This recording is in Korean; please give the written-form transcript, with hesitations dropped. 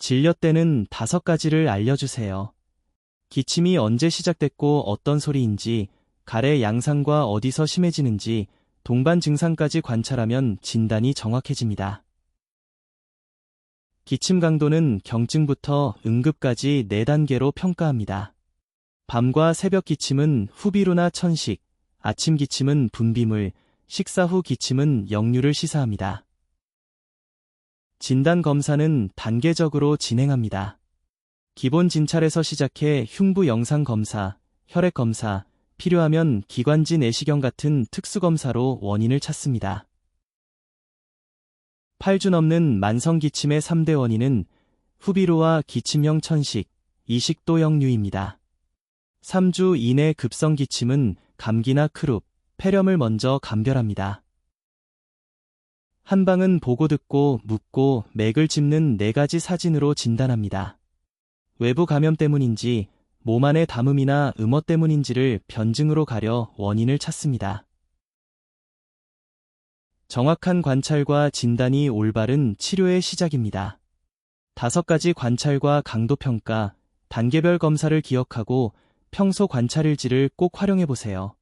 진료대는 5가지를 알려주세요. 기침이 언제 시작됐고 어떤 소리인지, 가래 양상과 어디서 심해지는지, 동반 증상까지 관찰하면 진단이 정확해집니다. 기침 강도는 경증부터 응급까지 4단계로 평가합니다. 밤과 새벽 기침은 후비루나 천식, 아침 기침은 분비물, 식사 후 기침은 역류를 시사합니다. 진단 검사는 단계적으로 진행합니다. 기본 진찰에서 시작해 흉부 영상 검사, 혈액 검사, 필요하면 기관지 내시경 같은 특수검사로 원인을 찾습니다. 8주 넘는 만성 기침의 3대 원인은 후비루와 기침형 천식, 이식도 역류입니다. 3주 이내 급성 기침은 감기나 크룹, 폐렴을 먼저 감별합니다. 한방은 보고 듣고 묻고 맥을 짚는 4가지 사진으로 진단합니다. 외부 감염 때문인지 몸 안의 담음이나 음어 때문인지를 변증으로 가려 원인을 찾습니다. 정확한 관찰과 진단이 올바른 치료의 시작입니다. 5가지 관찰과 강도 평가, 단계별 검사를 기억하고 평소 관찰일지를 꼭 활용해 보세요.